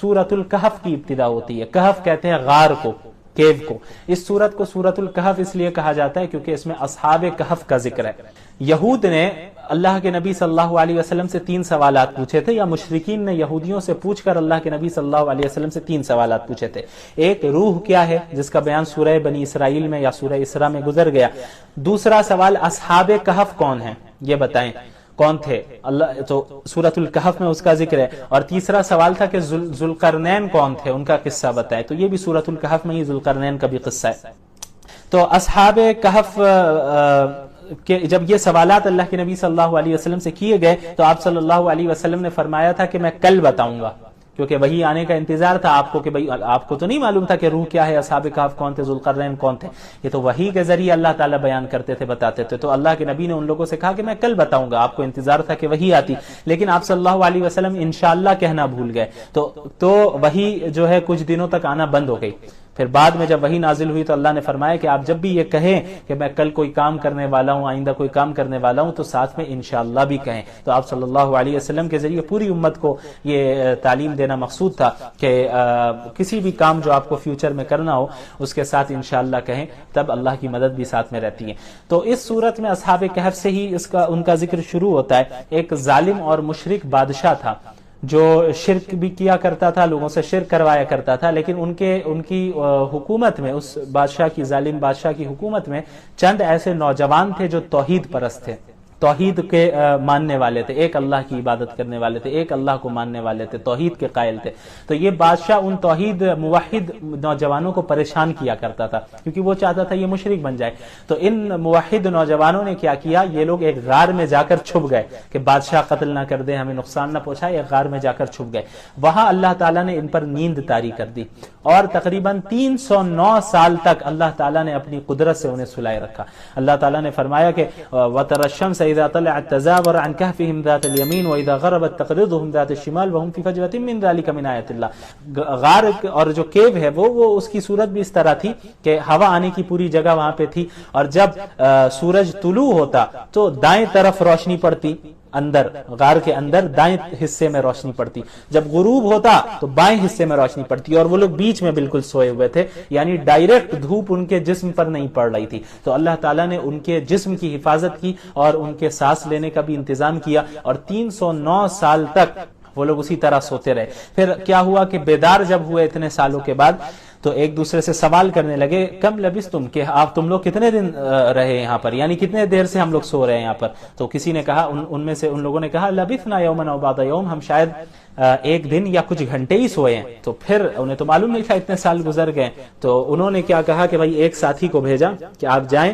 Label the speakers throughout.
Speaker 1: سورۃ الکہف کی ابتدا ہوتی ہے. کہف کہتے ہیں غار کو، کیو کو. اس سورت کو سورۃ الکہف اس لیے کہا جاتا ہے کیونکہ اس میں اصحاب کہف کا ذکر ہے. یہود نے اللہ کے نبی صلی اللہ علیہ وسلم سے 3 سوالات پوچھے تھے، یا مشرکین نے یہودیوں سے پوچھ کر اللہ کے نبی صلی اللہ علیہ وسلم سے 3 سوالات پوچھے تھے. ایک روح کیا ہے، جس کا بیان سورہ بنی اسرائیل میں یا سورہ اسراء میں گزر گیا. دوسرا سوال اصحاب کہف کون ہیں، یہ بتائیں کون تھے اللہ، تو سورۃ الکہف میں اس کا ذکر ہے. اور تیسرا سوال تھا کہ ذوالقرنین کون تھے، ان کا قصہ بتائے، تو یہ بھی سورۃ الکہف میں ہی ذوالقرنین کا بھی قصہ ہے. تو اصحاب کہف کہ جب یہ سوالات اللہ کے نبی صلی اللہ علیہ وسلم سے کیے گئے تو آپ صلی اللہ علیہ وسلم نے فرمایا تھا کہ میں کل بتاؤں گا، کیونکہ وہی آنے کا انتظار تھا آپ کو کہ بھئی آپ کو تو نہیں معلوم تھا کہ روح کیا ہے، اصحاب کہف کون تھے، ذوالقرنین کون تھے. یہ تو وحی کے ذریعے اللہ تعالیٰ بیان کرتے تھے، بتاتے تھے. تو اللہ کے نبی نے ان لوگوں سے کہا کہ میں کل بتاؤں گا، آپ کو انتظار تھا کہ وحی آتی، لیکن آپ صلی اللہ علیہ وسلم انشاءاللہ کہنا بھول گئے. تو وحی جو ہے کچھ دنوں تک آنا بند ہو گئی. پھر بعد میں جب وحی نازل ہوئی تو اللہ نے فرمایا کہ آپ جب بھی یہ کہیں کہ میں کل کوئی کام کرنے والا ہوں، آئندہ کوئی کام کرنے والا ہوں، تو ساتھ میں انشاءاللہ بھی کہیں. تو آپ صلی اللہ علیہ وسلم کے ذریعے پوری امت کو یہ تعلیم دینا مقصود تھا کہ کسی بھی کام جو آپ کو فیوچر میں کرنا ہو اس کے ساتھ انشاءاللہ کہیں، تب اللہ کی مدد بھی ساتھ میں رہتی ہے. تو اس صورت میں اصحاب کہف سے ہی ان کا ذکر شروع ہوتا ہے. ایک ظالم اور مشرک بادشاہ تھا جو شرک بھی کیا کرتا تھا، لوگوں سے شرک کروایا کرتا تھا، لیکن ان کی حکومت میں، اس بادشاہ کی، ظالم بادشاہ کی حکومت میں چند ایسے نوجوان تھے جو توحید پرست تھے، توحید کے ماننے والے تھے، ایک اللہ کی عبادت کرنے والے تھے، ایک اللہ کو ماننے والے تھے، توحید کے قائل تھے. تو یہ بادشاہ ان توحید موحد نوجوانوں کو پریشان کیا کرتا تھا کیونکہ وہ چاہتا تھا یہ مشرک بن جائے. تو ان موحد نوجوانوں نے کیا کیا، یہ لوگ ایک غار میں جا کر چھپ گئے کہ بادشاہ قتل نہ کر دے، ہمیں نقصان نہ پہنچائے. ایک غار میں جا کر چھپ گئے. وہاں اللہ تعالیٰ نے ان پر نیند طاری کر دی اور تقریباً 309 سال تک اللہ تعالیٰ نے اپنی قدرت سے انہیں سلائے رکھا. اللہ تعالیٰ نے فرمایا کہ وَتَرَى الشَّمْسَ إِذَا طَلَعَتْ تَزَاوَرُ عَنْ كَهْفِهِمْ ذَاتَ الْيَمِينِ وَإِذَا غَرَبَتْ تَقْرِضُهُمْ ذَاتَ الشِّمَالِ وَهُمْ فِي فَجْوَةٍ مِّن ذَلِكَ مِنْ آيَاتِ اللَّهِ. غار اور جو کیو ہے وہ اس کی صورت بھی اس طرح تھی کہ ہوا آنے کی پوری جگہ وہاں پہ تھی، اور جب سورج طلوع ہوتا تو دائیں طرف روشنی پڑتی، اندر غار کے اندر دائیں حصے میں روشنی پڑتی، جب غروب ہوتا تو بائیں حصے میں روشنی پڑتی، اور وہ لوگ بیچ میں بالکل سوئے ہوئے تھے، یعنی ڈائریکٹ دھوپ ان کے جسم پر نہیں پڑ رہی تھی. تو اللہ تعالیٰ نے ان کے جسم کی حفاظت کی اور ان کے سانس لینے کا بھی انتظام کیا، اور 309 سال تک وہ لوگ اسی طرح سوتے رہے. پھر کیا ہوا کہ بیدار جب ہوئے اتنے سالوں کے بعد تو ایک دوسرے سے سوال کرنے لگے، کم لبثتم، کہ آپ تم لوگ کتنے دن رہے یہاں پر، یعنی کتنے دیر سے ہم لوگ سو رہے ہیں یہاں پر. تو کسی نے کہا، ان میں سے ان لوگوں نے کہا لبثنا یوما او بعض یوم، ہم شاید ایک دن یا کچھ گھنٹے ہی سوئے ہیں. تو پھر انہیں تو معلوم نہیں تھا اتنے سال گزر گئے. تو انہوں نے کیا کہا کہ بھائی ایک ساتھی کو بھیجا کہ آپ جائیں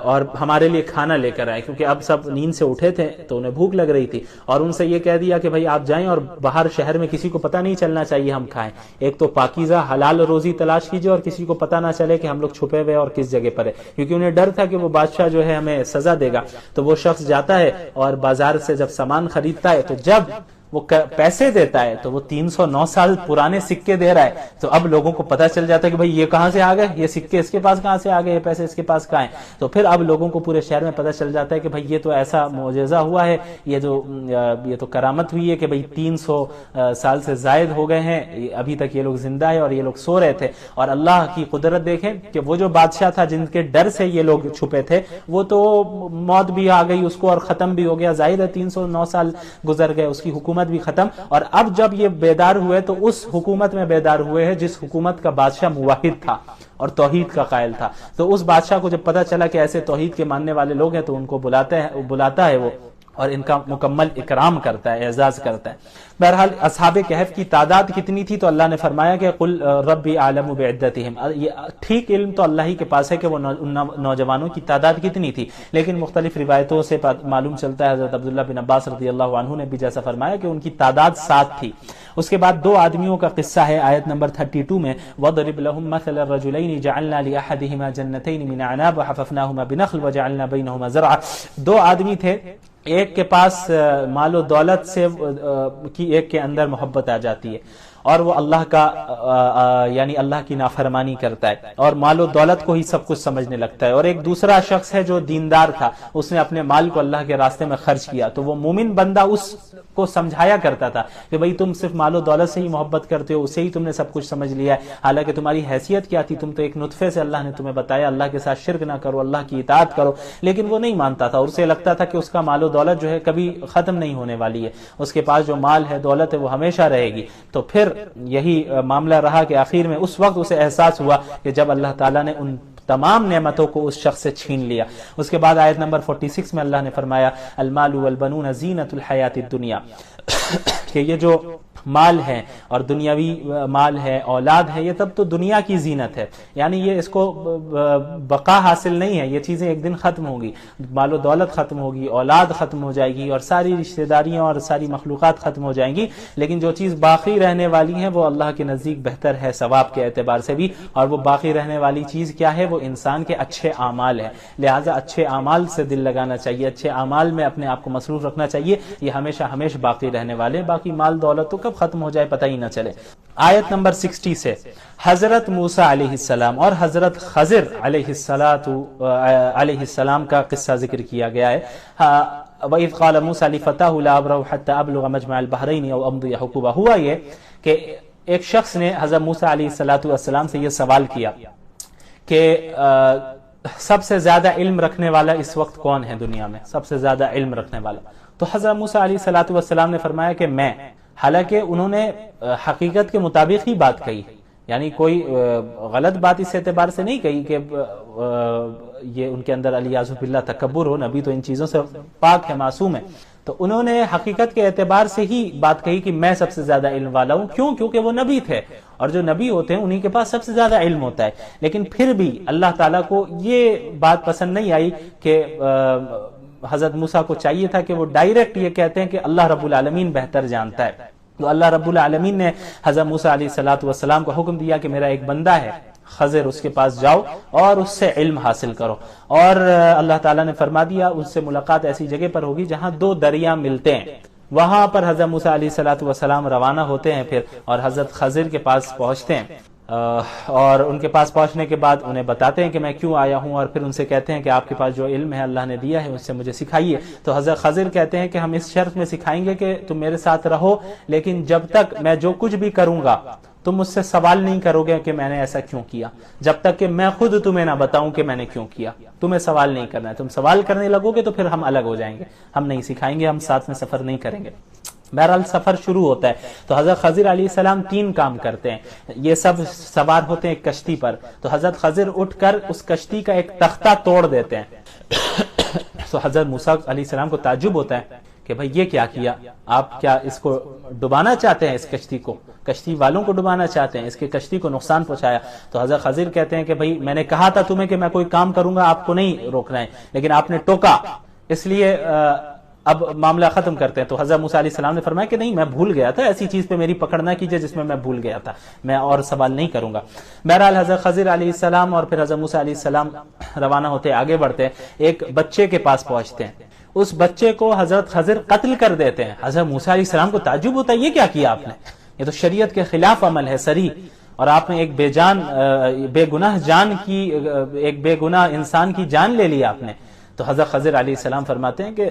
Speaker 1: اور ہمارے لیے کھانا لے کر آئے، کیونکہ اب سب نیند سے اٹھے تھے تو انہیں بھوک لگ رہی تھی. اور ان سے یہ کہہ دیا کہ بھائی آپ جائیں اور باہر شہر میں کسی کو پتہ نہیں چلنا چاہیے ہم کھائیں. ایک تو پاکیزہ حلال روزی تلاش کیجیے اور کسی کو پتہ نہ چلے کہ ہم لوگ چھپے ہوئے اور کس جگہ پر ہے، کیونکہ انہیں ڈر تھا کہ وہ بادشاہ جو ہے ہمیں سزا دے گا. تو وہ شخص جاتا ہے اور بازار سے جب سامان خریدتا ہے تو جب وہ پیسے دیتا ہے تو وہ 309 سال پرانے سکے دے رہا ہے. تو اب لوگوں کو پتہ چل جاتا ہے کہ بھئی یہ کہاں سے آ گئے، یہ سکے اس کے پاس کہاں سے آ گئے، یہ پیسے اس کے پاس کہاں ہیں. تو پھر اب لوگوں کو پورے شہر میں پتہ چل جاتا ہے کہ بھئی یہ تو ایسا معجزہ ہوا ہے، یہ تو کرامت ہوئی ہے کہ بھئی 300 سال سے زائد ہو گئے ہیں، ابھی تک یہ لوگ زندہ ہے اور یہ لوگ سو رہے تھے. اور اللہ کی قدرت دیکھیں کہ وہ جو بادشاہ تھا جن کے ڈر سے یہ لوگ چھپے تھے، وہ تو موت بھی آ گئی اس کو اور ختم بھی ہو گیا. ظاہر ہے 309 سال گزر گئے، اس کی حکومت بھی ختم. اور اب جب یہ بیدار ہوئے تو اس حکومت میں بیدار ہوئے ہیں جس حکومت کا بادشاہ موحد تھا اور توحید کا قائل تھا. تو اس بادشاہ کو جب پتہ چلا کہ ایسے توحید کے ماننے والے لوگ ہیں تو ان کو بلاتا ہے وہ، اور ان کا مکمل اکرام کرتا ہے، اعزاز کرتا ہے. بہرحال اصحاب کہف کی تعداد کتنی تھی تو اللہ نے فرمایا کہ قل ربی اعلم بعدتہم. یہ ٹھیک علم تو اللہ ہی کے پاس ہے کہ وہ نوجوانوں کی تعداد کتنی تھی، لیکن مختلف روایتوں سے معلوم چلتا ہے، حضرت عبداللہ بن عباس رضی اللہ عنہ نے بھی جیسا فرمایا کہ ان کی تعداد 7 تھی. اس کے بعد 2 آدمیوں کا قصہ ہے آیت نمبر 32 میں، وَضْرِبْ لَهُمْ مَثَلَ الرَّجُلَيْنِ جَعَلْنَا لِأَحَدِهِمَا جَنَّتَيْنِ مِنْ أَعْنَابٍ وَحَفَفْنَاهُمَا بِنَخْلٍ وَجَعَلْنَا بَيْنَهُمَا زَرْعًا. 2 آدمی تھے، ایک کے پاس مال و دولت سے کی ایک کے اندر محبت آ جاتی ہے اور وہ اللہ کا یعنی اللہ کی نافرمانی کرتا ہے اور مال و دولت کو ہی سب کچھ سمجھنے لگتا ہے، اور ایک دوسرا شخص ہے جو دیندار تھا، اس نے اپنے مال کو اللہ کے راستے میں خرچ کیا، تو وہ مومن بندہ اس کو سمجھایا کرتا تھا کہ بھئی تم صرف مال و دولت سے ہی محبت کرتے ہو، اسے ہی تم نے سب کچھ سمجھ لیا ہے، حالانکہ تمہاری حیثیت کیا تھی، تم تو ایک نطفے سے اللہ نے تمہیں بتایا اللہ کے ساتھ شرک نہ کرو، اللہ کی اطاعت کرو، لیکن وہ نہیں مانتا تھا، اور اسے لگتا تھا کہ اس کا مال و دولت جو ہے کبھی ختم نہیں ہونے والی ہے، اس کے پاس جو مال ہے دولت ہے وہ ہمیشہ رہے گی۔ تو پھر یہی معاملہ رہا کہ آخر میں اس وقت اسے احساس ہوا کہ جب اللہ تعالیٰ نے ان تمام نعمتوں کو اس شخص سے چھین لیا۔ اس کے بعد آیت نمبر 46 میں اللہ نے فرمایا المال والبنون زینت الحیات الدنیا، کہ یہ جو مال ہے اور دنیاوی مال ہے، اولاد ہے، یہ تب تو دنیا کی زینت ہے، یعنی یہ اس کو بقا حاصل نہیں ہے، یہ چیزیں ایک دن ختم ہوگی، مال و دولت ختم ہوگی، اولاد ختم ہو جائے گی، اور ساری رشتہ داریاں اور ساری مخلوقات ختم ہو جائیں گی، لیکن جو چیز باقی رہنے والی ہے وہ اللہ کے نزدیک بہتر ہے ثواب کے اعتبار سے بھی، اور وہ باقی رہنے والی چیز کیا ہے؟ وہ انسان کے اچھے اعمال ہیں، لہٰذا اچھے اعمال سے دل لگانا چاہیے، اچھے اعمال میں اپنے آپ کو مصروف رکھنا چاہیے، یہ ہمیشہ ہمیشہ باقی رہنے والے، باقی مال دولت تو کب ختم ہو جائے پتہ ہی نہ چلے۔ آیت نمبر 60 سے حضرت موسیٰ علیہ السلام اور حضرت خضر علیہ السلام کا قصہ ذکر کیا گیا ہے۔ وَإِذْ قَالَ مُوسَىٰ لِفَتَاهُ لَا أَبْرَحُ حَتَّىٰ أَبْلُغَ مَجْمَعَ الْبَحْرَيْنِ أَوْ أَمْضِيَ حُقُبًا۔ ہوا یہ کہ ایک شخص نے حضرت موسیٰ علیہ السلام سے یہ سوال کیا کہ سب سے زیادہ علم رکھنے والا اس وقت کون ہے دنیا میں، سب سے زیادہ علم رکھنے والا؟ تو حضرت موسیٰ علیہ السلام نے فرمایا کہ میں، حالانکہ انہوں نے حقیقت کے مطابق ہی بات کہی، یعنی کوئی غلط بات اس اعتبار سے نہیں کہی کہ یہ ان کے اندر علیاذ باللہ تکبر ہو، نبی تو ان چیزوں سے پاک ہے، معصوم ہے، تو انہوں نے حقیقت کے اعتبار سے ہی بات کہی کہ میں سب سے زیادہ علم والا ہوں۔ کیوں؟ کیونکہ وہ نبی تھے، اور جو نبی ہوتے ہیں انہی کے پاس سب سے زیادہ علم ہوتا ہے، لیکن پھر بھی اللہ تعالیٰ کو یہ بات پسند نہیں آئی کہ حضرت موسیٰ کو چاہیے تھا کہ وہ ڈائریکٹ یہ کہتے ہیں کہ اللہ رب العالمین بہتر جانتا ہے۔ تو اللہ رب العالمین نے حضرت موسیٰ علیہ السلام کو حکم دیا کہ میرا ایک بندہ ہے خضر، اس کے پاس جاؤ اور اس سے علم حاصل کرو، اور اللہ تعالیٰ نے فرما دیا اس سے ملاقات ایسی جگہ پر ہوگی جہاں دو دریا ملتے ہیں، وہاں پر حضرت موسیٰ علیہ السلام روانہ ہوتے ہیں پھر، اور حضرت خضر کے پاس پہنچتے ہیں، اور ان کے پاس پہنچنے کے بعد انہیں بتاتے ہیں کہ میں کیوں آیا ہوں، اور پھر ان سے کہتے ہیں کہ آپ کے پاس جو علم ہے اللہ نے دیا ہے اس سے مجھے سکھائیے۔ تو حضرت خضر کہتے ہیں کہ ہم اس شرط میں سکھائیں گے کہ تم میرے ساتھ رہو، لیکن جب تک میں جو کچھ بھی کروں گا تم مجھ سے سوال نہیں کرو گے کہ میں نے ایسا کیوں کیا، جب تک کہ میں خود تمہیں نہ بتاؤں کہ میں نے کیوں کیا، تمہیں سوال نہیں کرنا ہے، تم سوال کرنے لگو گے تو پھر ہم الگ ہو جائیں گے، ہم نہیں سکھائیں گے، ہم ساتھ میں سفر نہیں کریں گے۔ بہرحال سفر شروع ہوتا ہے تو حضرت خضر علیہ السلام 3 کام کرتے ہیں، یہ سب سوار ہوتے ہیں ایک کشتی پر، تو حضرت خضر اٹھ کر اس کشتی کا ایک تختہ توڑ دیتے ہیں، تو حضرت موسیٰ علیہ السلام کو تعجب ہوتا ہے کہ بھئی یہ کیا کیا، آپ کیا اس کو ڈبانا چاہتے ہیں، اس کشتی کو، کشتی والوں کو ڈبانا چاہتے ہیں، اس کے کشتی کو نقصان پہنچایا؟ تو حضرت خضر کہتے ہیں کہ بھئی میں نے کہا تھا تمہیں کہ میں کوئی کام کروں گا آپ کو نہیں روکنا ہے، لیکن آپ نے ٹوکا، اس لیے اب معاملہ ختم کرتے ہیں۔ تو حضرت موسیٰ علیہ السلام نے فرمایا کہ نہیں، میں بھول گیا تھا، ایسی چیز پہ میری پکڑ نہ کیجئے جس میں بھول گیا تھا، میں اور سوال نہیں کروں گا۔ بہرحال حضرت خضر علیہ السلام اور پھر حضرت موسیٰ علیہ السلام روانہ ہوتے آگے بڑھتے ہیں، ایک بچے کے پاس پہنچتے ہیں، اس بچے کو حضرت خضر قتل کر دیتے ہیں۔ حضرت موسیٰ علیہ السلام کو تعجب ہوتا ہے یہ کیا کیا آپ نے، یہ تو شریعت کے خلاف عمل ہے صریح، اور آپ نے ایک بے گناہ انسان کی جان لے لی آپ نے۔ تو حضرت خضر علیہ السلام فرماتے ہیں کہ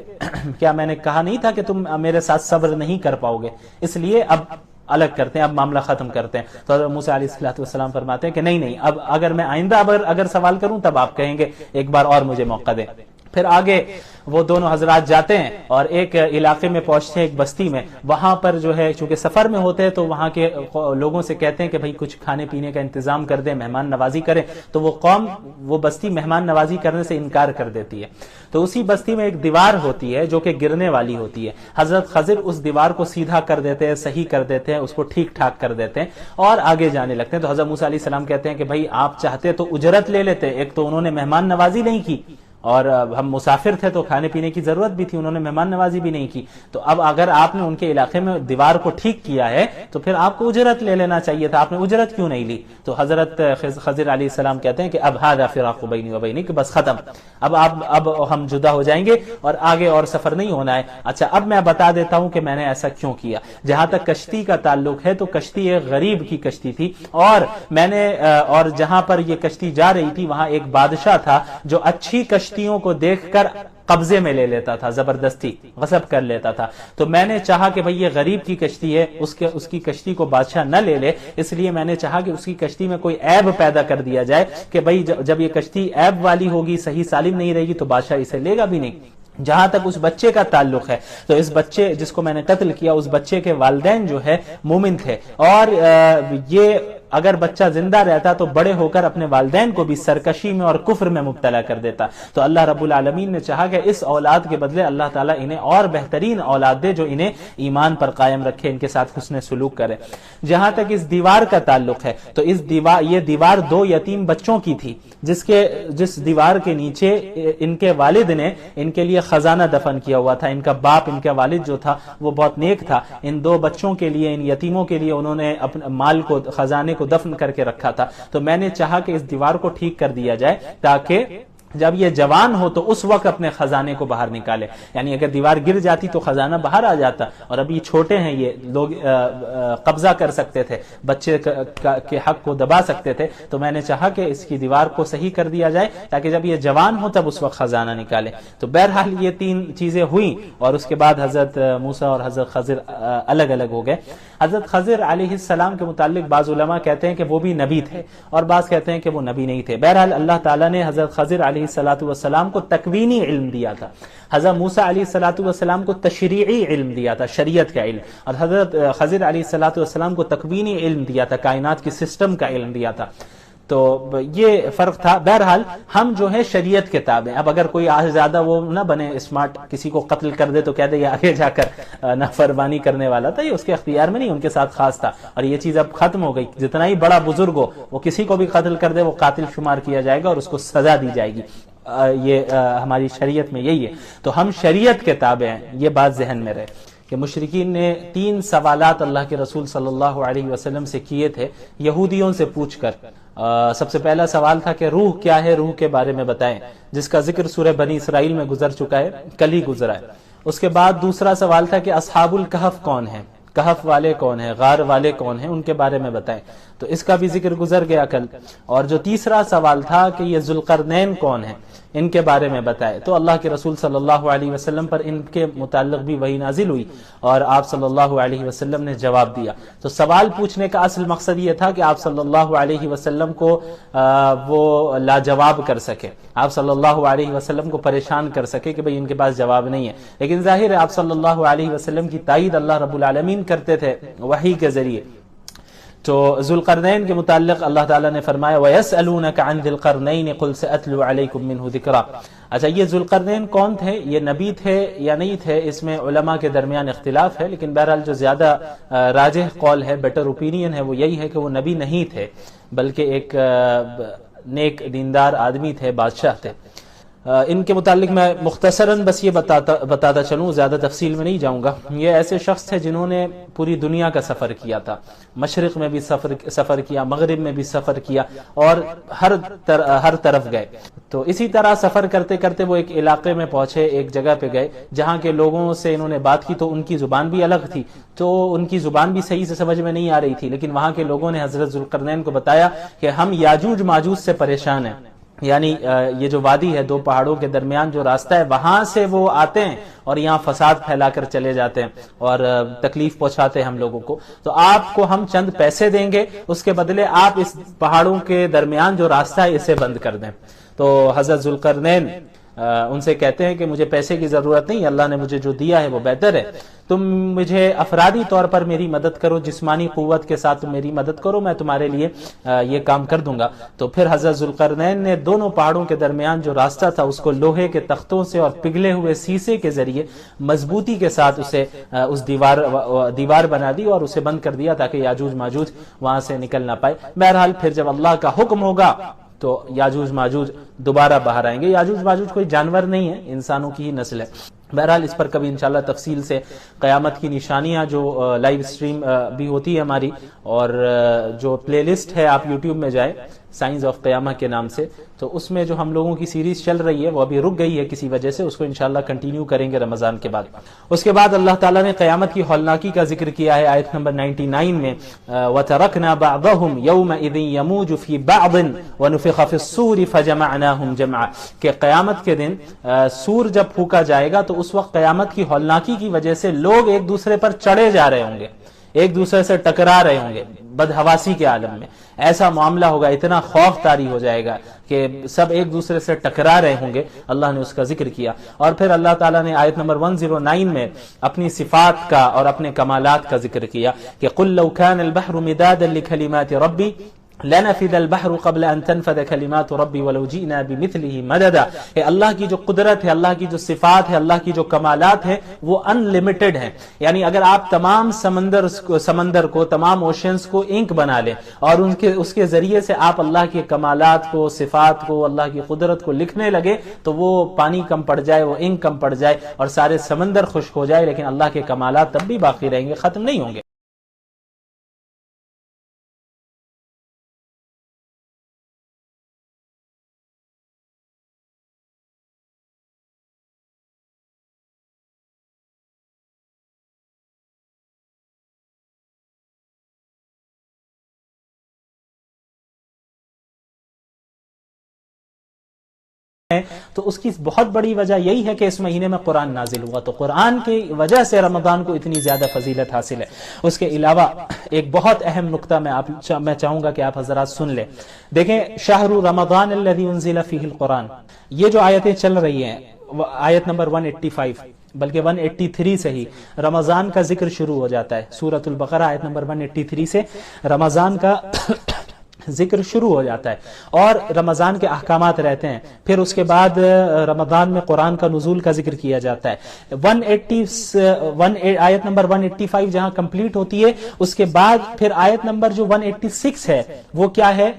Speaker 1: کیا میں نے کہا نہیں تھا کہ تم میرے ساتھ صبر نہیں کر پاؤ گے، اس لیے اب الگ کرتے ہیں، اب معاملہ ختم کرتے ہیں۔ تو حضرت موسیٰ علیہ السلام فرماتے ہیں کہ نہیں، اب اگر میں آئندہ اگر سوال کروں تب آپ کہیں گے ایک بار اور مجھے موقع دیں۔ پھر آگے وہ دونوں حضرات جاتے ہیں اور ایک علاقے میں پہنچتے ہیں، ایک بستی میں، وہاں پر جو ہے چونکہ سفر میں ہوتے ہیں تو وہاں کے لوگوں سے کہتے ہیں کہ بھئی کچھ کھانے پینے کا انتظام کر دیں، مہمان نوازی کریں، تو وہ قوم، وہ بستی مہمان نوازی کرنے سے انکار کر دیتی ہے۔ تو اسی بستی میں ایک دیوار ہوتی ہے جو کہ گرنے والی ہوتی ہے، حضرت خضر اس دیوار کو سیدھا کر دیتے ہیں، صحیح کر دیتے ہیں، اس کو ٹھیک ٹھاک کر دیتے ہیں اور آگے جانے لگتے ہیں۔ تو حضرت موسیٰ علیہ السلام کہتے ہیں کہ بھئی آپ چاہتے تو اجرت لے لیتے، ایک تو انہوں نے مہمان نوازی نہیں کی، اور ہم مسافر تھے تو کھانے پینے کی ضرورت بھی تھی، انہوں نے مہمان نوازی بھی نہیں کی. تو اب اگر آپ نے ان کے علاقے میں دیوار کو ٹھیک کیا ہے تو پھر آپ کو اجرت لے لینا چاہیے تھا، آپ نے اجرت کیوں نہیں لی؟ تو حضرت خضر علیہ السلام کہتے ہیں کہ اب ھذا فراق بینی و بینک، بس ختم، اب ہم جدا ہو جائیں گے اور آگے اور سفر نہیں ہونا ہے. اچھا اب میں بتا دیتا ہوں کہ میں نے ایسا کیوں کیا. جہاں تک کشتی کا تعلق ہے تو کشتی ایک غریب کی کشتی تھی، اور جہاں پر یہ کشتی جا رہی تھی وہاں ایک بادشاہ تھا جو اچھی کشتیوں کو دیکھ کر قبضے میں لے لیتا تھا، زبردستی غصب کر لیتا تھا. تو میں نے چاہا کہ بھئی یہ غریب کی کشتی ہے، اس کی کشتی کو بادشاہ نہ لے لے، اس لیے میں نے چاہا کہ اس کی کشتی میں کوئی عیب پیدا کر دیا جائے کہ بھئی جب یہ کشتی عیب والی ہوگی، صحیح سالم نہیں رہے گی تو بادشاہ اسے لے گا بھی نہیں. جہاں تک اس بچے کا تعلق ہے تو اس بچے جس کو میں نے قتل کیا، اس بچے کے والدین جو ہے مومن تھے، اور یہ اگر بچہ زندہ رہتا تو بڑے ہو کر اپنے والدین کو بھی سرکشی میں اور کفر میں مبتلا کر دیتا. تو اللہ رب العالمین نے چاہا کہ اس اولاد کے بدلے اللہ تعالیٰ انہیں اور بہترین اولاد دے جو انہیں ایمان پر قائم رکھے، ان کے ساتھ حسن سلوک کرے. جہاں تک اس دیوار کا تعلق ہے تو یہ دیوار 2 یتیم بچوں کی تھی، جس دیوار کے نیچے ان کے والد نے ان کے لیے خزانہ دفن کیا ہوا تھا. ان کا باپ، ان کا والد جو تھا وہ بہت نیک تھا، ان 2 بچوں کے لیے، ان یتیموں کے لیے انہوں نے اپنے مال کو، خزانے کو دفن کر کے رکھا تھا. تو میں نے چاہا کہ اس دیوار کو ٹھیک کر دیا جائے تاکہ جب یہ جوان ہو تو اس وقت اپنے خزانے کو باہر نکالے. یعنی اگر دیوار گر جاتی تو خزانہ باہر آ جاتا، اور اب یہ چھوٹے ہیں، یہ لوگ قبضہ کر سکتے تھے، بچے کے حق کو دبا سکتے تھے. تو میں نے چاہا کہ اس کی دیوار کو صحیح کر دیا جائے تاکہ جب یہ جوان ہو تب اس وقت خزانہ نکالے. تو بہرحال یہ 3 چیزیں ہوئیں، اور اس کے بعد حضرت موسیٰ اور حضرت خضر الگ الگ ہو گئے. حضرت خضر علیہ السلام کے متعلق بعض علماء کہتے ہیں کہ وہ بھی نبی تھے، اور بعض کہتے ہیں کہ وہ نبی نہیں تھے. بہرحال اللہ تعالیٰ نے حضرت خضر علیہ السلام کو تکوینی علم دیا تھا، حضرت موسیٰ علیہ السلام کو تشریعی علم دیا تھا، شریعت کا علم، اور حضرت خضر علیہ السلام کو تکوینی علم دیا تھا، کائنات کی سسٹم کا علم دیا تھا. تو یہ فرق تھا. بہرحال ہم جو ہے شریعت کے تابع. اب اگر کوئی آج زیادہ وہ نہ بنے اسمارٹ، کسی کو قتل کر دے تو کہہ دے یہ آگے جا کر نافرمانی کرنے والا تھا، یہ اس کے اختیار میں نہیں، ان کے ساتھ خاص تھا، اور یہ چیز اب ختم ہو گئی. جتنا ہی بڑا بزرگ ہو وہ کسی کو بھی قتل کر دے وہ قاتل شمار کیا جائے گا اور اس کو سزا دی جائے گی. یہ ہماری شریعت میں یہی ہے. تو ہم شریعت کے تابع ہیں، یہ بات ذہن میں رہے کہ مشرکین نے 3 سوالات اللہ کے رسول صلی اللہ علیہ وسلم سے کیے تھے یہودیوں سے پوچھ کر. سب سے پہلا سوال تھا کہ روح کیا ہے، روح کے بارے میں بتائیں، جس کا ذکر سورہ بنی اسرائیل میں گزر چکا ہے، کل ہی گزرا ہے. اس کے بعد دوسرا سوال تھا کہ اصحاب الکہف کون ہیں، کہف والے کون ہیں، غار والے کون ہیں، ان کے بارے میں بتائیں. تو اس کا بھی ذکر گزر گیا کل. اور جو تیسرا سوال تھا کہ یہ ذوالقرنین کون ہیں، ان کے بارے میں بتائے. تو اللہ کے رسول صلی اللہ علیہ وسلم پر ان کے متعلق بھی وحی نازل ہوئی اور آپ صلی اللہ علیہ وسلم نے جواب دیا. تو سوال پوچھنے کا اصل مقصد یہ تھا کہ آپ صلی اللہ علیہ وسلم کو وہ لاجواب کر سکے، آپ صلی اللہ علیہ وسلم کو پریشان کر سکے کہ بھئی ان کے پاس جواب نہیں ہے. لیکن ظاہر ہے آپ صلی اللہ علیہ وسلم کی تائید اللہ رب العالمین کرتے تھے وحی کے ذریعے. تو ذوالقرنین کے متعلق اللہ تعالیٰ نے فرمایا وَيَسْأَلُونَكَ عَنْ ذِي الْقَرْنَيْنِ قُلْ سَأَتْلُو عَلَيْكُمْ مِنْهُ ذِكْرًا. اچھا یہ ذوالقرنین کون تھے، یہ نبی تھے یا نہیں تھے، اس میں علماء کے درمیان اختلاف ہے. لیکن بہرحال جو زیادہ راجح قول ہے، بیٹر اوپینین ہے، وہ یہی ہے کہ وہ نبی نہیں تھے بلکہ ایک نیک دیندار آدمی تھے، بادشاہ تھے. ان کے متعلق میں مختصراً بس یہ بتاتا چلوں، زیادہ تفصیل میں نہیں جاؤں گا. یہ ایسے شخص تھے جنہوں نے پوری دنیا کا سفر کیا تھا، مشرق میں بھی سفر کیا، مغرب میں بھی سفر کیا، اور ہر طرف گئے. تو اسی طرح سفر کرتے کرتے وہ ایک علاقے میں پہنچے، ایک جگہ پہ گئے جہاں کے لوگوں سے انہوں نے بات کی تو ان کی زبان بھی الگ تھی، تو ان کی زبان بھی صحیح سے سمجھ میں نہیں آ رہی تھی. لیکن وہاں کے لوگوں نے حضرت ذوالقرنین کو بتایا کہ ہم یاجوج ماجوج سے پریشان ہیں. یعنی یہ جو وادی ہے، 2 پہاڑوں کے درمیان جو راستہ ہے، وہاں سے وہ آتے ہیں اور یہاں فساد پھیلا کر چلے جاتے ہیں اور تکلیف پہنچاتے ہیں ہم لوگوں کو. تو آپ کو ہم چند پیسے دیں گے، اس کے بدلے آپ اس پہاڑوں کے درمیان جو راستہ ہے اسے بند کر دیں. تو حضرت ذوالقرنین ان سے کہتے ہیں کہ مجھے پیسے کی ضرورت نہیں، اللہ نے مجھے جو دیا ہے وہ بہتر ہے، تم مجھے افرادی طور پر میری مدد کرو، جسمانی قوت کے ساتھ تم میری مدد کرو، میں تمہارے لیے یہ کام کر دوں گا. تو پھر حضرت ذوالقرنین نے دونوں پہاڑوں کے درمیان جو راستہ تھا اس کو لوہے کے تختوں سے اور پگھلے ہوئے سیسے کے ذریعے مضبوطی کے ساتھ اسے اس دیوار بنا دی اور اسے بند کر دیا تاکہ یاجوج ماجوج وہاں سے نکل نہ پائے. بہرحال پھر جب اللہ کا حکم ہوگا تو یاجوج ماجوج دوبارہ باہر آئیں گے. یاجوج ماجوج کوئی جانور نہیں ہے، انسانوں کی ہی نسل ہے. بہرحال اس پر کبھی انشاءاللہ تفصیل سے قیامت کی نشانیاں جو لائیو اسٹریم بھی ہوتی ہے ہماری، اور جو پلے لسٹ ہے آپ یوٹیوب میں جائیں سائنس آف قیامہ کے نام سے، تو اس میں جو ہم لوگوں کی سیریز چل رہی ہے وہ ابھی رک گئی ہے کسی وجہ سے، اس کو انشاءاللہ کنٹینیو کریں گے رمضان کے بعد. اس کے بعد اللہ تعالیٰ نے قیامت کی ہولناکی کا ذکر کیا ہے آیت نمبر 99 میں، وَتَرَكْنَا بَعْضَهُمْ يَوْمَئِذٍ يَمُوجُ فِي بَعْضٍ وَنُفِخَ فِي الصُّورِ فَجَمَعْنَاهُمْ جَمْعًا، کہ قیامت کے دن سور جب پھونکا جائے گا تو اس وقت قیامت کی ہولناکی کی وجہ سے لوگ ایک دوسرے پر چڑھے جا رہے ہوں گے، ایک دوسرے سے ٹکرا رہے ہوں گے بدحواسی کے عالم میں. ایسا معاملہ ہوگا، اتنا خوف طاری ہو جائے گا کہ سب ایک دوسرے سے ٹکرا رہے ہوں گے. اللہ نے اس کا ذکر کیا. اور پھر اللہ تعالیٰ نے آیت نمبر 109 میں اپنی صفات کا اور اپنے کمالات کا ذکر کیا کہ قُلْ لَوْ كَانَ الْبَحْرُ مِدَادًا لِكَلِمَاتِ رَبِّي لَنَفِدَ الْبَحْرُ قَبْلَ أَن تَنفَدَ كَلِمَاتُ رَبِّي وَلَوْ جِئْنَا بِمِثْلِهِ مَدَدًا. کہ اللہ کی جو قدرت ہے، اللہ کی جو صفات ہے، اللہ کی جو کمالات ہیں وہ ان لمیٹڈ ہیں. یعنی اگر آپ تمام سمندر کو تمام اوشنز کو انک بنا لیں اور اس کے ذریعے سے آپ اللہ کے کمالات کو، صفات کو، اللہ کی قدرت کو لکھنے لگے تو وہ پانی کم پڑ جائے، وہ انک کم پڑ جائے اور سارے سمندر خشک ہو جائے، لیکن اللہ کے کمالات تب بھی باقی رہیں گے، ختم نہیں ہوں گے. تو اس کی بہت بڑی وجہ یہی ہے کہ اس مہینے میں قرآن نازل ہوا، تو قرآن کی وجہ سے رمضان کو اتنی زیادہ فضیلت حاصل ہے. اس کے علاوہ ایک بہت اہم نقطہ میں چاہوں گا کہ آپ حضرات سن لیں. دیکھیں، شہر رمضان الذی انزل فیہ القرآن، یہ جو آیتیں چل رہی ہیں آیت نمبر 185 بلکہ 183 سے ہی رمضان کا ذکر شروع ہو جاتا ہے. سورۃ البقرہ آیت نمبر 183 سے رمضان کا ذکر شروع ہو جاتا ہے اور رمضان کے احکامات رہتے ہیں. پھر اس کے بعد رمضان میں قرآن کا نزول کا ذکر کیا جاتا ہے. آیت نمبر 185 جہاں کمپلیٹ ہوتی ہے، اس کے بعد پھر آیت نمبر جو 186 ہے وہ کیا ہے؟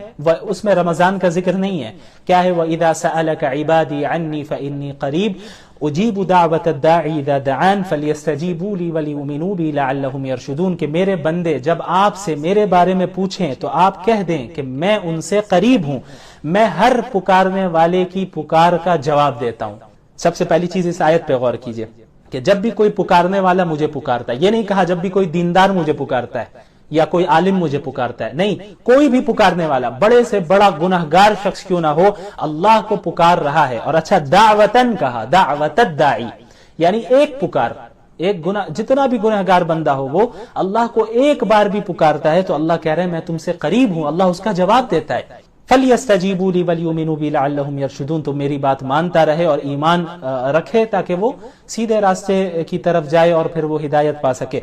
Speaker 1: اس میں رمضان کا ذکر نہیں ہے. کیا ہے؟ وَإِذَا سَأَلَكَ عِبَادِي عَنِّي فَإِنِّي قَرِيبٌ اجیب دعوت الداعی اذا دعان فلیستجیبوا لی ولیؤمنوا بی لعلہم یرشدون، کہ میرے بندے جب آپ سے میرے بارے میں پوچھیں تو آپ کہہ دیں کہ میں ان سے قریب ہوں، میں ہر پکارنے والے کی پکار کا جواب دیتا ہوں. سب سے پہلی چیز اس آیت پہ غور کیجئے کہ جب بھی کوئی پکارنے والا مجھے پکارتا ہے، یہ نہیں کہا جب بھی کوئی دیندار مجھے پکارتا ہے یا کوئی عالم مجھے پکارتا ہے، نہیں، کوئی بھی پکارنے والا، بڑے سے بڑا گنہگار شخص کیوں نہ ہو، اللہ کو پکار رہا ہے. اور اچھا دعوتن کہا، دعوت الداعی، یعنی ایک پکار، ایک جتنا بھی گنہگار بندہ ہو وہ اللہ کو ایک بار بھی پکارتا ہے تو اللہ کہہ رہے ہیں میں تم سے قریب ہوں، اللہ اس کا جواب دیتا ہے. فَلْيَسْتَجِيبُوا لِي وَلْيُؤْمِنُوا بِي لَعَلَّهُمْ يَرْشُدُونَ، تو میری بات مانتا رہے اور ایمان رکھے تاکہ وہ سیدھے راستے کی طرف جائے اور پھر وہ ہدایت پا سکے.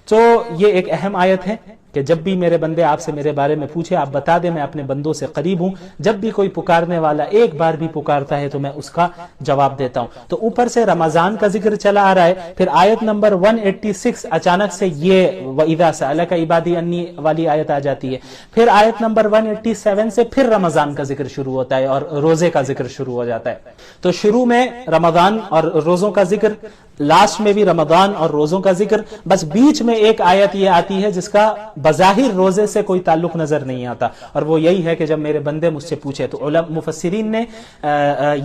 Speaker 1: تو یہ ایک اہم آیت ہے کہ جب بھی میرے بندے آپ سے میرے بارے میں پوچھے آپ بتا دیں میں اپنے بندوں سے قریب ہوں، جب بھی کوئی پکارنے والا ایک بار بھی پکارتا ہے تو میں اس کا جواب دیتا ہوں. تو اوپر سے رمضان کا ذکر چلا آ رہا ہے، پھر آیت نمبر 186 اچانک سے یہ وَإِذَا سَأَلَكَ عِبَادِي عَنِّي والی آیت آ جاتی ہے. پھر آیت نمبر 187 سے پھر رمضان کا ذکر شروع ہوتا ہے اور روزے کا ذکر شروع ہو جاتا ہے. تو شروع میں رمضان اور روزوں کا ذکر، لاسٹ میں بھی رمضان اور روزوں کا ذکر، بس بیچ میں ایک آیت یہ آتی ہے جس کا بظاہر روزے سے کوئی تعلق نظر نہیں آتا، اور وہ یہی ہے کہ جب میرے بندے مجھ سے پوچھے. تو مفسرین نے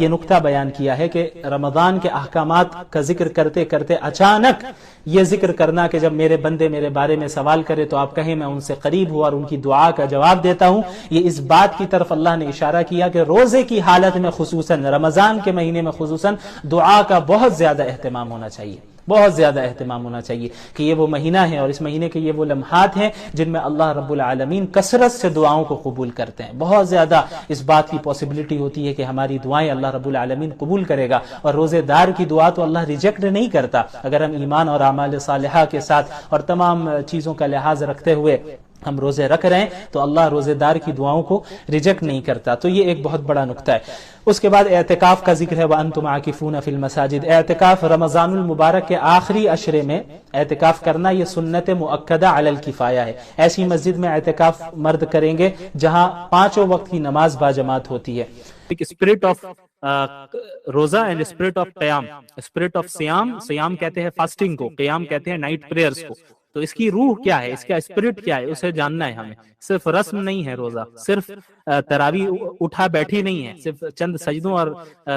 Speaker 1: یہ نقطہ بیان کیا ہے کہ رمضان کے احکامات کا ذکر کرتے کرتے اچانک یہ ذکر کرنا کہ جب میرے بندے میرے بارے میں سوال کرے تو آپ کہیں میں ان سے قریب ہوں اور ان کی دعا کا جواب دیتا ہوں، یہ اس بات کی طرف اللہ نے اشارہ کیا کہ روزے کی حالت میں خصوصاً رمضان کے مہینے میں خصوصاً دعا کا بہت زیادہ اہتمام ہونا چاہیے، بہت زیادہ اہتمام ہونا چاہیے کہ یہ وہ مہینہ ہے اور اس مہینے کے یہ وہ لمحات ہیں جن میں اللہ رب العالمین کثرت سے دعاؤں کو قبول کرتے ہیں. بہت زیادہ اس بات کی پاسبلٹی ہوتی ہے کہ ہماری دعائیں اللہ رب العالمین قبول کرے گا، اور روزے دار کی دعا تو اللہ ریجیکٹ نہیں کرتا اگر ہم ایمان اور اعمال صالحہ کے ساتھ اور تمام چیزوں کا لحاظ رکھتے ہوئے ہم روزے رکھ رہے ہیں تو اللہ روزے دار کی دعاؤں کو ریجیکٹ نہیں کرتا. تو یہ ایک بہت بڑا نقطہ ہے. اس کے بعد اعتکاف کا ذکر ہے وَأَنْتُمْ عَاكِفُونَ فِي الْمَسَاجِدِ. اعتکاف رمضان المبارک کے آخری عشرے میں اعتکاف کرنا یہ سنت مؤکدہ علی الکفایہ ہے. ایسی مسجد میں اعتکاف مرد کریں گے جہاں پانچوں وقت کی نماز باجماعت ہوتی ہے. اسپرٹ آف روزہ اینڈ اسپرٹ آف قیام. اسپرٹ آف سیام، سیام کہتے ہیں فاسٹنگ کو، قیام کہتے ہیں نائٹ پریئرز کو. تو اس کی روح کیا ہے، اس کا اسپرٹ کیا ہے، اسے جاننا ہے ہمیں. صرف رسم نہیں ہے روزہ، صرف تراویح اٹھا بیٹھی نہیں ہے، صرف چند سجدوں اور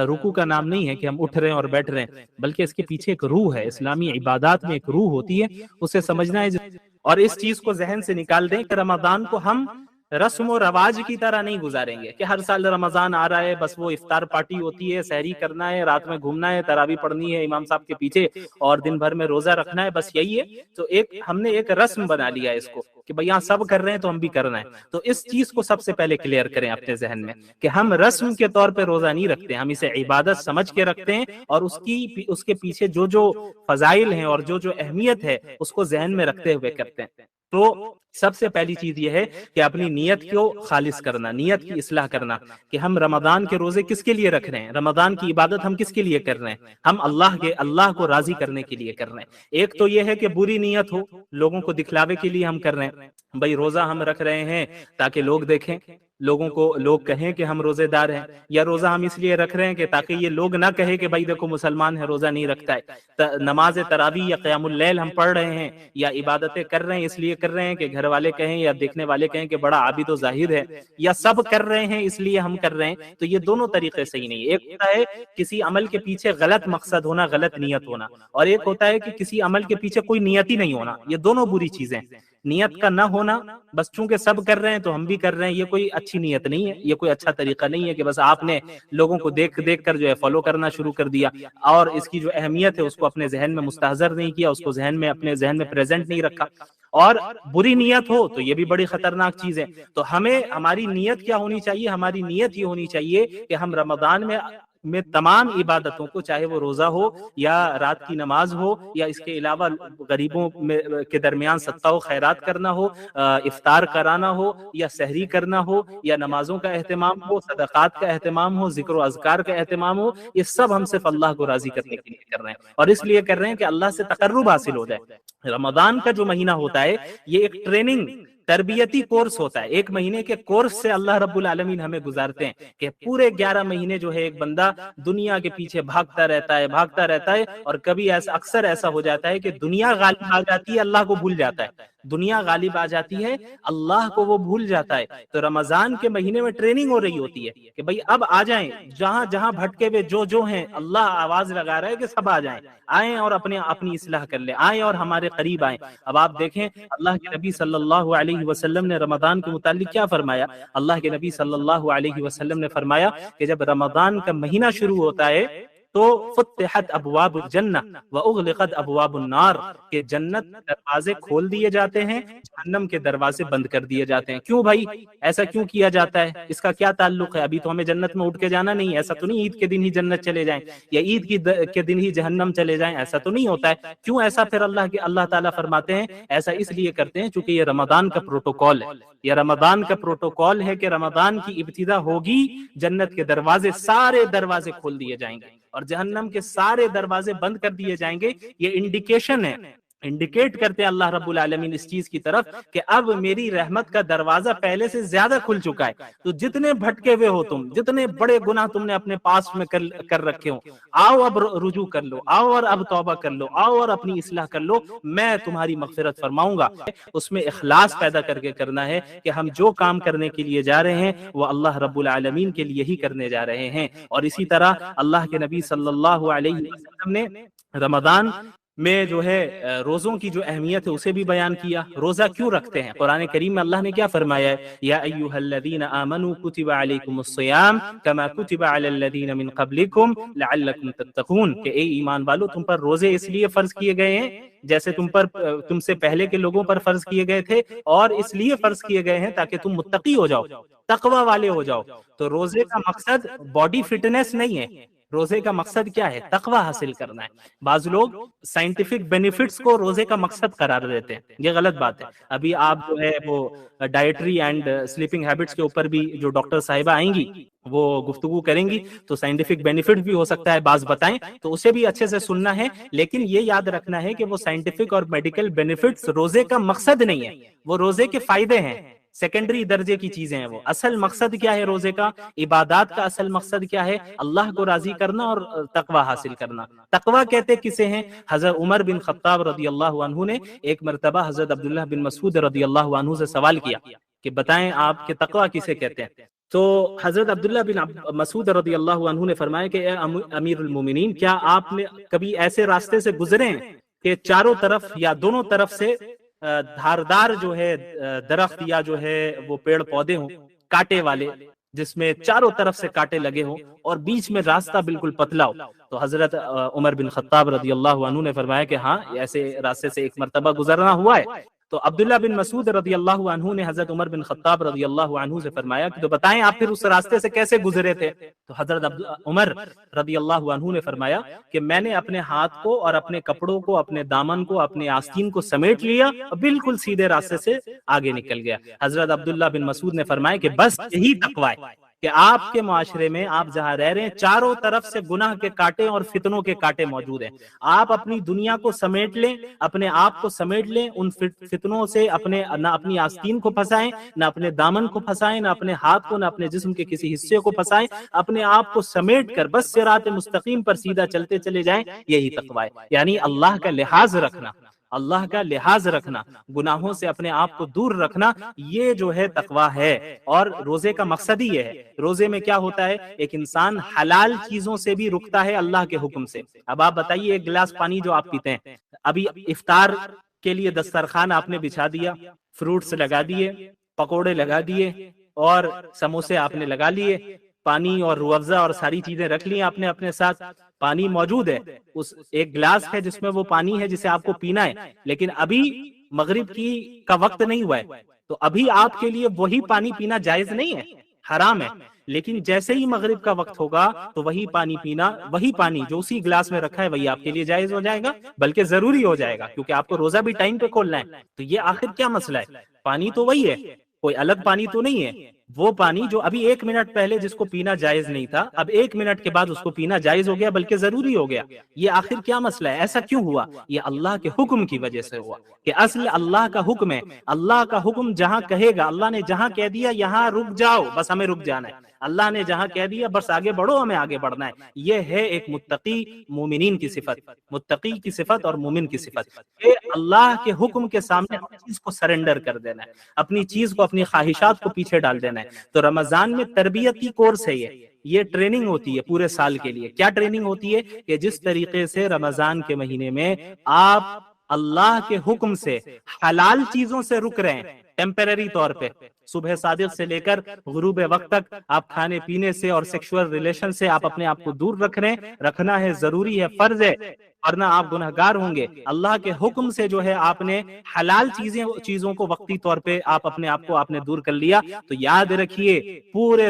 Speaker 1: رکوع کا نام نہیں ہے کہ ہم اٹھ رہے ہیں اور بیٹھ رہے ہیں، بلکہ اس کے پیچھے ایک روح ہے. اسلامی عبادات میں ایک روح ہوتی ہے، اسے سمجھنا ہے. اور اس چیز کو ذہن سے نکال دیں کہ رمضان کو ہم رسم و رواج کی طرح نہیں گزاریں گے کہ ہر سال رمضان آ رہا ہے بس وہ افطار پارٹی ہوتی ہے، سحری کرنا ہے، رات میں گھومنا ہے، تراویح پڑھنی ہے امام صاحب کے پیچھے اور دن بھر میں روزہ رکھنا ہے، بس یہی ہے. تو ہم نے ایک رسم بنا لیا ہے اس کو کہ بھئی یہاں سب کر رہے ہیں تو ہم بھی کرنا ہے. تو اس چیز کو سب سے پہلے کلیئر کریں اپنے ذہن میں کہ ہم رسم کے طور پہ روزہ نہیں رکھتے، ہم اسے عبادت سمجھ کے رکھتے ہیں اور اس کے پیچھے جو فضائل ہیں اور جو اہمیت ہے اس کو ذہن میں رکھتے ہوئے کرتے ہیں. تو سب سے پہلی چیز یہ ہے کہ اپنی نیت کو خالص کرنا، نیت کی اصلاح کرنا کہ ہم رمضان کے روزے کس کے لیے رکھ رہے ہیں، رمضان کی عبادت ہم کس کے لیے کر رہے ہیں. ہم اللہ کو راضی کرنے کے لیے کر رہے ہیں. ایک تو یہ ہے کہ بری نیت ہو، لوگوں کو دکھلاوے کے لیے ہم کر رہے ہیں. بھائی روزہ ہم رکھ رہے ہیں تاکہ لوگ دیکھیں، لوگ کہیں کہ ہم روزے دار ہیں، یا روزہ ہم اس لیے رکھ رہے ہیں کہ تاکہ یہ لوگ نہ کہے کہ بھائی دیکھو مسلمان ہے روزہ نہیں رکھتا ہے. نماز تراویح یا قیام اللیل ہم پڑھ رہے ہیں یا عبادتیں کر رہے ہیں اس لیے کر رہے ہیں کہ گھر والے کہیں یا دیکھنے والے کہیں کہ بڑا عابد و ظاہر ہے، یا سب کر رہے ہیں اس لیے ہم کر رہے ہیں. تو یہ دونوں طریقے صحیح نہیں. ایک ہوتا ہے کسی عمل کے پیچھے غلط مقصد ہونا، غلط نیت ہونا، اور ایک ہوتا ہے کہ کسی عمل کے پیچھے کوئی نیت ہی نہیں ہونا. یہ دونوں بری چیزیں. نیت کا نہ ہونا، بس چونکہ سب کر رہے ہیں تو ہم بھی کر رہے ہیں، یہ کوئی اچھی نیت نہیں ہے، یہ کوئی اچھا طریقہ نہیں ہے کہ بس آپ نے لوگوں کو دیکھ کر جو ہے فالو کرنا شروع کر دیا اور اس کی جو اہمیت ہے اس کو اپنے ذہن میں مستحضر نہیں کیا، اس کو اپنے ذہن میں پریزنٹ نہیں رکھا. اور بری نیت ہو تو یہ بھی بڑی خطرناک چیز ہے. تو ہماری نیت کیا ہونی چاہیے؟ ہماری نیت یہ ہونی چاہیے کہ ہم رمضان میں تمام عبادتوں کو، چاہے وہ روزہ ہو یا رات کی نماز ہو یا اس کے علاوہ غریبوں کے درمیان صدقہ و خیرات کرنا ہو، افطار کرانا ہو یا سحری کرنا ہو یا نمازوں کا اہتمام ہو، صدقات کا اہتمام ہو، ذکر و اذکار کا اہتمام ہو، یہ سب ہم صرف اللہ کو راضی کرنے کے لیے کر رہے ہیں اور اس لیے کر رہے ہیں کہ اللہ سے تقرب حاصل ہو جائے. رمضان کا جو مہینہ ہوتا ہے یہ ایک ٹریننگ، تربیتی کورس ہوتا ہے. ایک مہینے کے کورس سے اللہ رب العالمین ہمیں گزارتے ہیں کہ پورے 11 مہینے جو ہے ایک بندہ دنیا کے پیچھے بھاگتا رہتا ہے اور کبھی اکثر ایسا ہو جاتا ہے کہ دنیا غالب آ جاتی ہے، اللہ کو بھول جاتا ہے. دنیا غالب آ جاتی ہے، اللہ کو وہ بھول جاتا ہے. تو رمضان کے مہینے میں ٹریننگ ہو رہی ہوتی ہے کہ بھئی اب آ جائیں، جہاں بھٹکے ہوئے جو ہیں، اللہ آواز لگا رہا ہے کہ سب آئیں اور اپنی اصلاح کر لیں، آئیں اور ہمارے قریب آئیں. اب آپ دیکھیں اللہ کے نبی صلی اللہ علیہ وسلم نے رمضان کے متعلق کیا فرمایا. اللہ کے نبی صلی اللہ علیہ وسلم نے فرمایا کہ جب رمضان کا مہینہ شروع ہوتا ہے تو فتحت ابواب الجنہ واغلقت ابواب النار، کہ جنت دروازے کھول دیے جاتے ہیں، جہنم کے دروازے بند کر دیے جاتے ہیں. کیوں بھائی ایسا کیوں کیا جاتا ہے؟ اس کا کیا تعلق ہے؟ ابھی تو ہمیں جنت میں اٹھ کے جانا نہیں، ایسا تو نہیں عید کے دن ہی جنت چلے جائیں یا عید کے دن ہی جہنم چلے جائیں، ایسا تو نہیں ہوتا ہے. کیوں ایسا پھر اللہ تعالیٰ فرماتے ہیں ایسا اس لیے کرتے ہیں چونکہ یہ رمضان کا پروٹوکول ہے. یہ رمضان کا پروٹوکول ہے کہ رمضان کی ابتدا ہوگی، جنت کے سارے دروازے کھول دیے جائیں گے اور جہنم کے سارے دروازے بند کر دیے جائیں گے. یہ انڈیکیشن ہے، انڈیکیٹ کرتے ہیں اللہ رب العالمین اس چیز کی طرف کہ اب میری رحمت کا دروازہ پہلے سے زیادہ کھل چکا ہے. تو جتنے بھٹکے ہوئے ہو تم، جتنے بڑے گناہ تم نے اپنے پاس میں کر رکھے ہو، آؤ اب رجوع کر لو، آؤ اور اب توبہ کر لو، آؤ اور اپنی اصلاح کر لو، میں تمہاری مغفرت فرماؤں گا. اس میں اخلاص پیدا کر کے کرنا ہے کہ ہم جو کام کرنے کے لیے جا رہے ہیں وہ اللہ رب العالمین کے لیے ہی کرنے جا رہے ہیں. اور اسی طرح اللہ کے نبی صلی اللہ علیہ وسلم نے رمضان میں جو ہے روزوں کی جو اہمیت ہے اسے بھی بیان کیا. روزہ کیوں رکھتے ہیں؟ قرآن کریم میں اللہ نے کیا فرمایا ہے؟ یا ایھا الذین آمنوا کتب علیکم الصیام کما کتب علی الذین من قبلکم لعلکم تتقون، کہ اے ایمان والو تم پر روزے اس لیے فرض کیے گئے ہیں جیسے تم سے پہلے کے لوگوں پر فرض کیے گئے تھے، اور اس لیے فرض کیے گئے ہیں تاکہ تم متقی ہو جاؤ، تقوی والے ہو جاؤ. تو روزے کا مقصد باڈی فٹنس نہیں ہے، روزے کا مقصد کیا ہے؟ تقوی حاصل کرنا ہے. بعض لوگ سائنٹیفک بینیفٹس کو روزے کا مقصد قرار دیتے ہیں، یہ غلط بات ہے. ابھی آپ جو ہے وہ ڈائٹری اینڈ سلیپنگ ہیبٹس کے اوپر بھی جو ڈاکٹر صاحبہ آئیں گی وہ گفتگو کریں گی، تو سائنٹیفک بینیفٹ بھی ہو سکتا ہے بعض بتائیں، تو اسے بھی اچھے سے سننا ہے. لیکن یہ یاد رکھنا ہے کہ وہ سائنٹیفک اور میڈیکل بینیفٹس روزے کا مقصد نہیں ہے، وہ روزے کے فائدے ہیں، سیکنڈری درجے کی چیزیں ہیں. وہ اصل مقصد کیا ہے روزے کا؟ عبادات کا اصل مقصد کیا ہے؟ اللہ کو راضی کرنا اور تقوی حاصل کرنا. تقوی کہتے کسے ہیں؟ حضرت عمر بن خطاب رضی اللہ عنہ نے ایک مرتبہ حضرت عبداللہ بن مسعود رضی اللہ عنہ سے سوال کیا کہ بتائیں آپ کہ تقوی کسے کہتے ہیں؟ تو حضرت عبداللہ بن مسعود رضی اللہ عنہ نے فرمایا کہ اے امیر المومنین، کیا آپ نے کبھی ایسے راستے سے گزرے ہیں کہ چاروں طرف یا دونوں طرف سے دھاردار جو ہے درخت یا جو ہے وہ پیڑ پودے ہوں کاٹے والے، جس میں چاروں طرف سے کاٹے لگے ہوں اور بیچ میں راستہ بالکل پتلا ہو؟ تو حضرت عمر بن خطاب رضی اللہ عنہ نے فرمایا کہ ہاں، ایسے راستے سے ایک مرتبہ گزرنا ہوا ہے. تو عبداللہ بن مسعود رضی اللہ عنہ نے حضرت عمر بن خطاب رضی اللہ عنہ سے فرمایا کہ تو بتائیں آپ پھر اس راستے سے کیسے گزرے تھے؟ تو حضرت عمر رضی اللہ عنہ نے فرمایا کہ میں نے اپنے ہاتھ کو اور اپنے کپڑوں کو، اپنے دامن کو، اپنے آستین کو سمیٹ لیا اور بالکل سیدھے راستے سے آگے نکل گیا. حضرت عبداللہ بن مسعود نے فرمایا کہ بس یہی تقوی ہے کہ آپ کے معاشرے میں، آپ جہاں رہ رہے ہیں، چاروں طرف سے گناہ کے کانٹے اور فتنوں کے کانٹے موجود ہیں. آپ اپنی دنیا کو سمیٹ لیں، اپنے آپ کو سمیٹ لیں، ان فتنوں سے نہ اپنی آستین کو پھنسائیں، نہ اپنے دامن کو پھنسائیں، نہ اپنے ہاتھ کو، نہ اپنے جسم کے کسی حصے کو پھنسائیں. اپنے آپ کو سمیٹ کر بس صراط مستقیم پر سیدھا چلتے چلے جائیں. یہی تقوی ہے، یعنی اللہ کا لحاظ رکھنا، اللہ کا لحاظ رکھنا، گناہوں سے اپنے آپ کو دور رکھنا، یہ جو ہے تقوی ہے. اور روزے کا مقصد ہی یہ ہے. روزے میں کیا ہوتا ہے؟ ایک انسان حلال چیزوں سے بھی رکتا ہے اللہ کے حکم سے. اب آپ بتائیے، ایک گلاس پانی جو آپ پیتے ہیں، ابھی افطار کے لیے دسترخوان آپ نے بچھا دیا، فروٹس لگا دیے، پکوڑے لگا دیے اور سموسے آپ نے لگا لیے، پانی اور روح افزا اور ساری چیزیں رکھ لی آپ نے اپنے ساتھ. پانی موجود ہے، اس ایک گلاس ہے جس میں وہ پانی ہے جسے آپ کو پینا ہے، لیکن ابھی مغرب کا وقت نہیں ہوا ہے، تو ابھی آپ کے لیے وہی پانی پینا جائز نہیں ہے، حرام ہے. لیکن جیسے ہی مغرب کا وقت ہوگا تو وہی پانی پینا، وہی پانی جو اسی گلاس میں رکھا ہے، وہی آپ کے لیے جائز ہو جائے گا، بلکہ ضروری ہو جائے گا، کیونکہ آپ کو روزہ بھی ٹائم پہ کھولنا ہے. تو یہ آخر کیا مسئلہ ہے؟ پانی تو وہی ہے، کوئی الگ پانی تو نہیں ہے. وہ پانی جو ابھی 1 منٹ پہلے جس کو پینا جائز نہیں تھا، اب 1 منٹ کے بعد اس کو پینا جائز ہو گیا، بلکہ ضروری ہو گیا. یہ آخر کیا مسئلہ ہے؟ ایسا کیوں ہوا؟ یہ اللہ کے حکم کی وجہ سے ہوا، کہ اصل اللہ کا حکم ہے. اللہ کا حکم جہاں کہے گا، اللہ نے جہاں کہہ دیا یہاں رک جاؤ، بس ہمیں رک جانا ہے. اللہ نے جہاں کہہ دیا بس آگے بڑھو، ہمیں آگے بڑھنا ہے. یہ ہے ایک متقی مومنین کی صفت، متقی کی صفت اور مومن کی صفت، کہ اللہ کے حکم کے سامنے اپنی چیز کو سرنڈر کر دینا ہے، اپنی چیز کو، اپنی خواہشات کو پیچھے ڈال دینا ہے. تو رمضان میں تربیتی کورس ہے، یہ ٹریننگ ہوتی ہے پورے سال کے لیے. کیا ٹریننگ ہوتی ہے؟ کہ جس طریقے سے رمضان کے مہینے میں آپ اللہ کے حکم سے حلال چیزوں سے رک رہے ہیں ٹیمپرری طور پہ، صبح صادق سے لے کر غروب وقت تک آپ کھانے پینے سے اور سیکشول ریلیشن سے آپ اپنے آپ کو دور رکھ رہے ہیں، رکھنا ہے، ضروری ہے، فرض ہے، ورنہ آپ گنہگار ہوں گے. اللہ کے حکم سے جو ہے آپ نے حلال چیزوں کو وقتی طور پہ آپ اپنے آپ کو آپ نے دور کر لیا. تو یاد رکھیے، پورے